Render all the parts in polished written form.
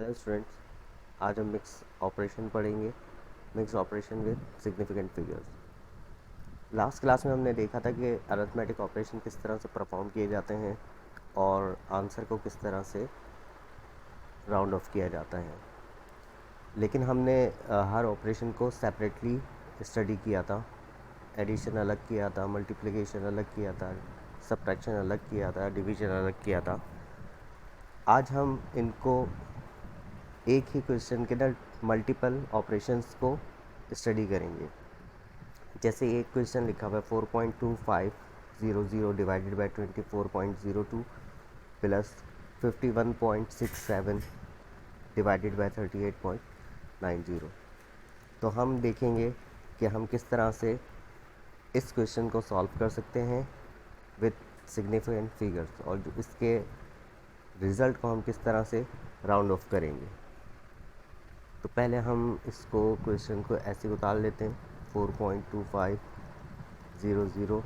Hello students, आज हम mix operation पढ़ेंगे। Mix operation with significant figures. Last class में हमने देखा था कि अरिथमेटिक ऑपरेशन किस तरह से परफॉर्म किए जाते हैं और आंसर को किस तरह से राउंड ऑफ किया जाता है। लेकिन हमने हर ऑपरेशन को सेपरेटली स्टडी किया था। एडिशन अलग किया था, मल्टीप्लिकेशन अलग किया था, सब्ट्रैक्शन अलग किया था, डिवीजन अलग किया था। आज हम इनको एक ही क्वेश्चन के अंदर मल्टीपल ऑपरेशंस को स्टडी करेंगे। जैसे एक क्वेश्चन लिखा हुआ है 4.2500 divided by 24.02 plus 51.67 divided by 38.90। तो हम देखेंगे कि हम किस तरह से इस क्वेश्चन को सॉल्व कर सकते हैं विद सिग्निफिकेंट फिगर्स, और जो इसके रिज़ल्ट को हम किस तरह से राउंड ऑफ करेंगे। तो पहले हम इसको क्वेश्चन को ऐसे उतार लेते हैं। 4.2500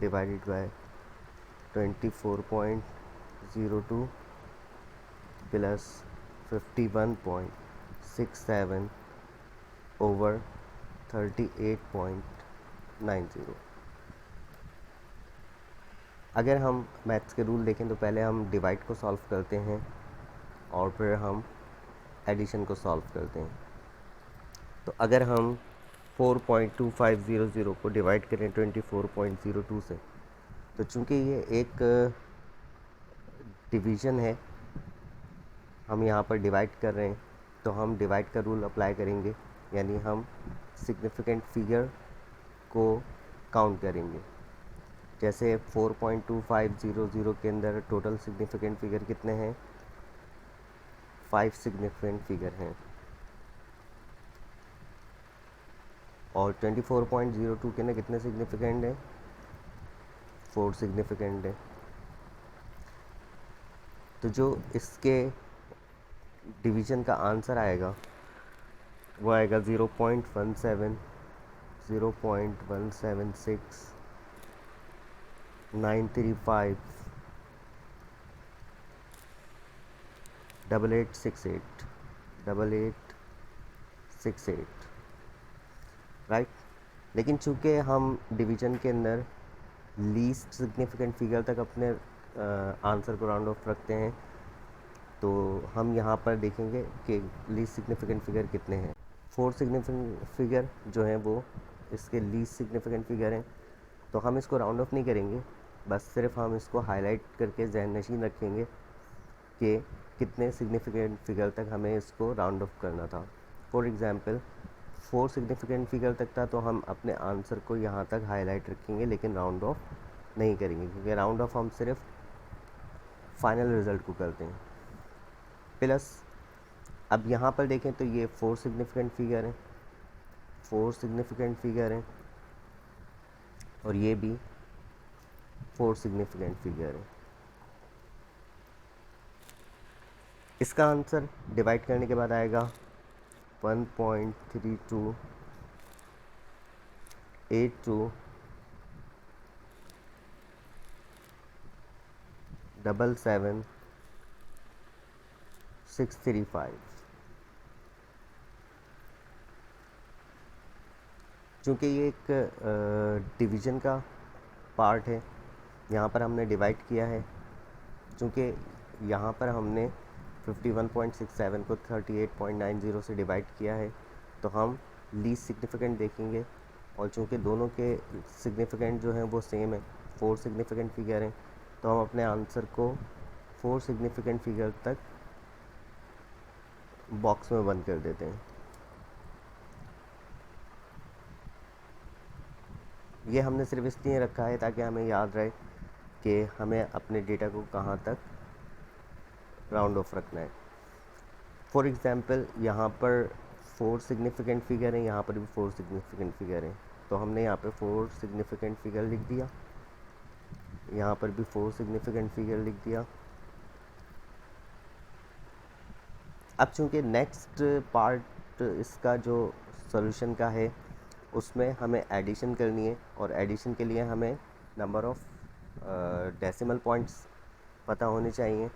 डिवाइडेड बाय 24.02 प्लस 51.67 ओवर 38.90। अगर हम मैथ्स के रूल देखें तो पहले हम डिवाइड को सॉल्व करते हैं और फिर हम एडिशन को सॉल्व करते हैं। तो अगर हम 4.2500 को डिवाइड करें 24.02 से, तो चूंकि ये एक डिवीज़न है, हम यहाँ पर डिवाइड कर रहे हैं, तो हम डिवाइड का रूल अप्लाई करेंगे, यानी हम सिग्निफिकेंट फिगर को काउंट करेंगे। जैसे 4.2500 के अंदर टोटल सिग्निफिकेंट फिगर कितने हैं? 5 सिग्निफिकेंट फिगर हैं, और 24.02 के अंदर कितने सिग्निफिकेंट हैं? 4 सिग्निफिकेंट है। तो जो इसके डिवीज़न का आंसर आएगा वो आएगा 0.17, 0.176, 935, 8868, 8868, राइट। लेकिन चूंकि हम डिवीज़न के अंदर लीस्ट सिग्निफिकेंट फिगर तक अपने आंसर को राउंड ऑफ रखते हैं, तो हम यहाँ पर देखेंगे कि लीस्ट सिग्निफिकेंट फिगर कितने हैं। 4 सिग्निफिकेंट फिगर जो हैं वो इसके लीस्ट सिग्निफिकेंट फिगर हैं। तो हम इसको राउंड ऑफ नहीं करेंगे, बस सिर्फ हम इसको हाईलाइट करके ज़हन नशीन रखेंगे कि कितने सिग्निफिकेंट फिगर तक हमें इसको राउंड ऑफ करना था। फॉर एग्ज़ाम्पल 4 सिग्निफिकेंट फिगर तक था, तो हम अपने आंसर को यहाँ तक हाईलाइट रखेंगे, लेकिन राउंड ऑफ नहीं करेंगे, क्योंकि राउंड ऑफ हम सिर्फ फाइनल रिज़ल्ट को करते हैं। प्लस अब यहाँ पर देखें तो ये 4 सिग्निफिकेंट फिगर हैं, 4 सिग्निफिकेंट फिगर हैं, और ये भी 4 सिग्निफिकेंट फिगर है। इसका आंसर डिवाइड करने के बाद आएगा 1.3282 77635। चूँकि ये एक डिवीज़न का पार्ट है, यहाँ पर हमने डिवाइड किया है। चूँकि यहाँ पर हमने 51.67 को 38.90 से डिवाइड किया है, तो हम लीस्ट सिग्निफिकेंट देखेंगे, और चूँकि दोनों के सिग्निफिकेंट जो हैं वो सेम है, 4 सिग्निफिकेंट फिगर हैं, तो हम अपने आंसर को 4 सिग्निफिकेंट फिगर तक बॉक्स में बंद कर देते हैं। ये हमने सिर्फ इसलिए रखा है ताकि हमें याद रहे कि हमें अपने डेटा को कहाँ तक राउंड ऑफ रखना है। फॉर एग्ज़ाम्पल यहाँ पर 4 सिग्निफिकेंट फिगर हैं, यहाँ पर भी 4 सिग्निफिकेंट फिगर हैं, तो हमने यहाँ पे 4 सिग्निफिकेंट फिगर लिख दिया, यहाँ पर भी 4 सिग्निफिकेंट फिगर लिख दिया। अब चूँकि नेक्स्ट पार्ट इसका जो सॉल्यूशन का है, उसमें हमें एडिशन करनी है, और एडिशन के लिए हमें नंबर ऑफ़ डेसिमल पॉइंट्स पता होने चाहिए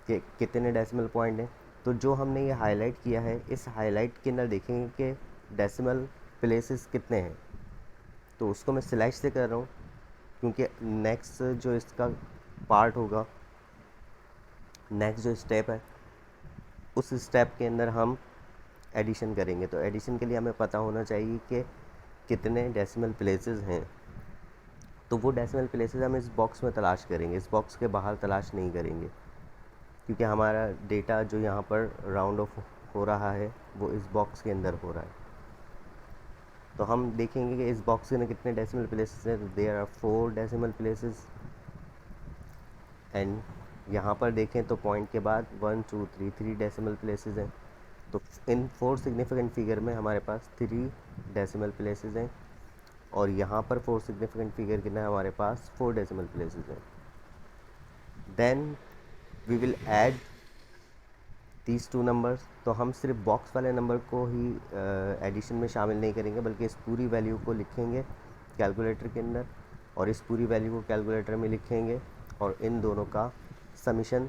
कि कितने डेसिमल पॉइंट हैं। तो जो हमने ये हाईलाइट किया है, इस हाईलाइट के अंदर देखेंगे कि डेसिमल प्लेसेस कितने हैं। तो उसको मैं स्लैश से कर रहा हूँ, क्योंकि नेक्स्ट जो इसका पार्ट होगा, नेक्स्ट जो स्टेप है, उस स्टेप के अंदर हम एडिशन करेंगे। तो एडिशन के लिए हमें पता होना चाहिए कि कितने डेसिमल प्लेसेस हैं। तो वो डेसिमल प्लेसेस हम इस बॉक्स में तलाश करेंगे, इस बॉक्स के बाहर तलाश नहीं करेंगे, क्योंकि हमारा डेटा जो यहाँ पर राउंड ऑफ हो रहा है वो इस बॉक्स के अंदर हो रहा है। तो हम देखेंगे कि इस बॉक्स के अंदर कितने डेसिमल प्लेसेस हैं। तो there are 4 decimal places, and यहाँ पर देखें तो पॉइंट के बाद 1 2 3 डेसिमल प्लेसेस हैं। तो इन 4 सिग्निफिकेंट फिगर में हमारे पास 3 डेसिमल प्लेसेस हैं, और यहाँ पर 4 सिग्निफिकेंट फिगर के अंदर हमारे पास 4 डेसिमल प्लेसेस हैं। Then we will add these 2 numbers. तो हम सिर्फ बॉक्स वाले नंबर को ही एडिशन में शामिल नहीं करेंगे, बल्कि इस पूरी वैल्यू को लिखेंगे कैलकुलेटर के अंदर, और इस पूरी वैल्यू को कैलकुलेटर में लिखेंगे, और इन दोनों का समीशन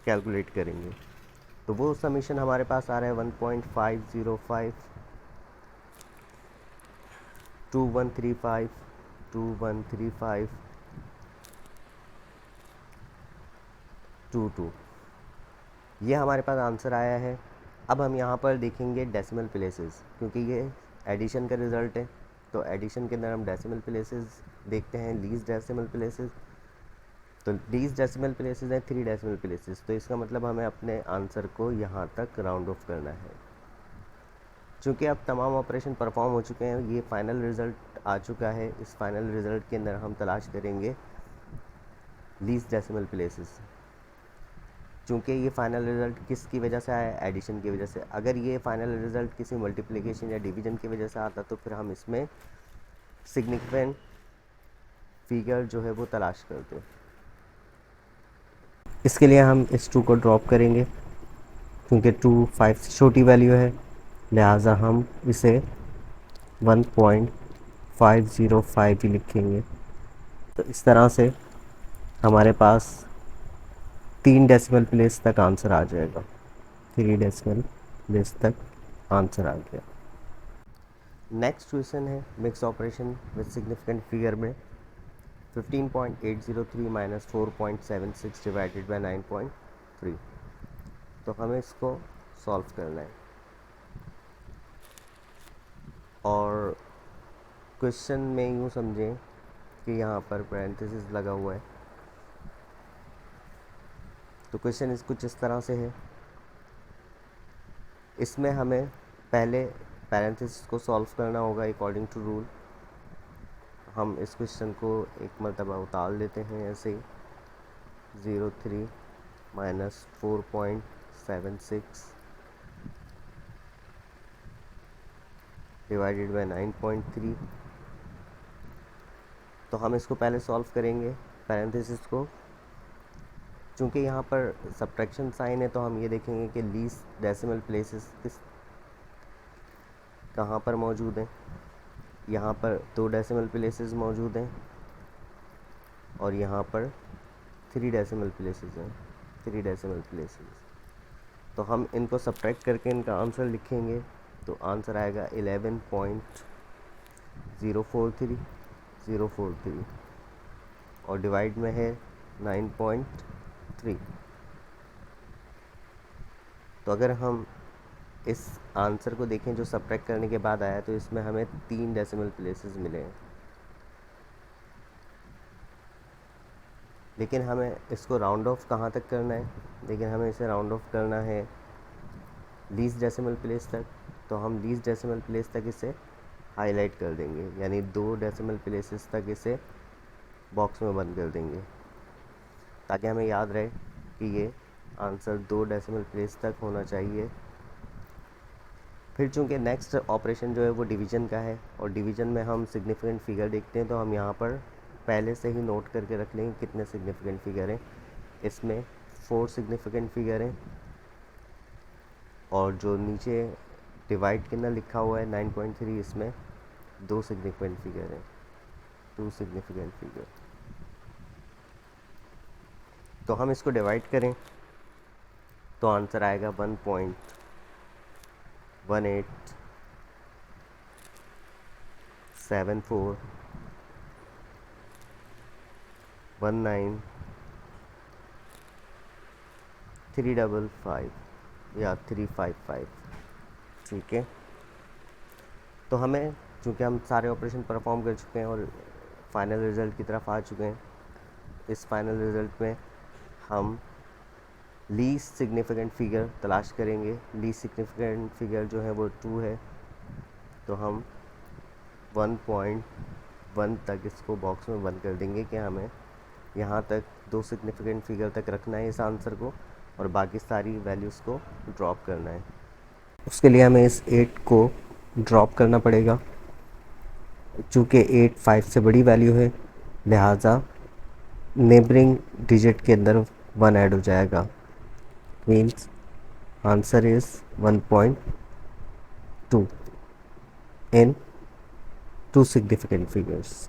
कैलकुलेट करेंगे। तो वो समीशन हमारे पास आ रहा है 1.505 2135 2135 22। ये हमारे पास आंसर आया है। अब हम यहाँ पर देखेंगे डेसिमल प्लेसेस, क्योंकि ये एडिशन का रिज़ल्ट है। तो एडिशन के अंदर हम डेसिमल प्लेसेस देखते हैं, लीस्ट डेसिमल प्लेसेस। तो लीस्ट डेसिमल प्लेसेस हैं 3 डेसिमल प्लेसेस। तो इसका मतलब हमें अपने आंसर को यहाँ तक राउंड ऑफ करना है। चूँकि अब तमाम ऑपरेशन परफॉर्म हो चुके हैं, ये फाइनल रिज़ल्ट आ चुका है। इस फाइनल रिज़ल्ट के अंदर हम तलाश करेंगे लीस्ट डेसिमल प्लेसेस। चूँकि ये फाइनल रिज़ल्ट किसकी वजह से आया, एडिशन की वजह से। अगर ये फाइनल रिज़ल्ट किसी मल्टीप्लिकेशन या डिवीजन की वजह से आता, तो फिर हम इसमें सिग्निफिकेंट फिगर जो है वो तलाश करते हैं। इसके लिए हम इस 2 को ड्रॉप करेंगे, क्योंकि 2 5 से छोटी वैल्यू है, लिहाजा हम इसे 1.505 ही लिखेंगे। तो इस तरह से हमारे पास 3 डेसिमल प्लेस तक आंसर आ जाएगा। 3 डेसिमल प्लेस तक आंसर आ गया। नेक्स्ट क्वेश्चन है mix operation with significant figure में 15.803 माइनस 4.76 डिवाइडेड बाई 9.3। तो हमें इसको सॉल्व करना है, और क्वेश्चन में यूँ समझें कि यहाँ पर पैरेंथेसिस लगा हुआ है। तो क्वेश्चन कुछ इस तरह से है। इसमें हमें पहले पैरेंथेसिस को सॉल्व करना होगा अकॉर्डिंग टू रूल। हम इस क्वेश्चन को एक मरतबा उतार लेते हैं ऐसे ही, 03 माइनस 4.76 डिवाइडेड बाई 9.3। तो हम इसको पहले सॉल्व करेंगे पैरेंथेसिस को। चूँकि यहाँ पर सब्ट्रैक्शन साइन है, तो हम ये देखेंगे कि लीस्ट डेसिमल प्लेसेस कहाँ पर मौजूद हैं। यहाँ पर 2 डेसिमल प्लेसेस मौजूद हैं, और यहाँ पर 3 डेसिमल प्लेसेस हैं, 3 डेसिमल प्लेसेस। तो हम इनको सब्ट्रैक्ट करके इनका आंसर लिखेंगे। तो आंसर आएगा 11.043 और डिवाइड में है 9.3। तो अगर हम इस आंसर को देखें जो सब्ट्रैक्ट करने के बाद आया, तो इसमें हमें 3 डेसिमल प्लेसेस मिले हैं। लेकिन हमें इसको राउंड ऑफ कहाँ तक करना है, लेकिन हमें इसे राउंड ऑफ करना है लीस्ट डेसिमल प्लेस तक। तो हम लीस्ट डेसिमल प्लेस तक इसे हाईलाइट कर देंगे, यानी 2 डेसिमल प्लेसेस तक इसे बॉक्स में बंद कर देंगे, ताकि हमें याद रहे कि ये आंसर 2 डेसिमल प्लेस तक होना चाहिए। फिर चूँकि नेक्स्ट ऑपरेशन जो है वो डिवीज़न का है, और डिवीज़न में हम सिग्निफिकेंट फिगर देखते हैं, तो हम यहाँ पर पहले से ही नोट करके रख लेंगे कितने सिग्निफिकेंट फिगर हैं। इसमें 4 सिग्निफिकेंट फिगर हैं, और जो नीचे डिवाइड के अंदर लिखा हुआ है 9.3, इसमें 2 सिग्निफिकेंट फिगर हैं, 2 सिग्निफिकेंट फिगर। तो हम इसको डिवाइड करें तो आंसर आएगा 1.1747419355 या 355। ठीक है, तो हमें, चूँकि हम सारे ऑपरेशन परफॉर्म कर चुके हैं और फाइनल रिज़ल्ट की तरफ आ चुके हैं, इस फाइनल रिज़ल्ट में हम लीस्ट सिग्निफिकेंट फिगर तलाश करेंगे। लीस्ट सिग्निफिकेंट फिगर जो है वो 2 है, तो हम 1.1 तक इसको बॉक्स में बंद कर देंगे कि हमें यहाँ तक 2 सिग्निफिकेंट फिगर तक रखना है इस आंसर को, और बाकी सारी वैल्यूज़ को ड्रॉप करना है। उसके लिए हमें इस 8 को ड्रॉप करना पड़ेगा। चूँकि 8 5 से बड़ी वैल्यू है, लिहाजा नेबरिंग डिजिट के अंदर 1 ऐड हो जाएगा। Means answer is 1.2 in 2 significant figures।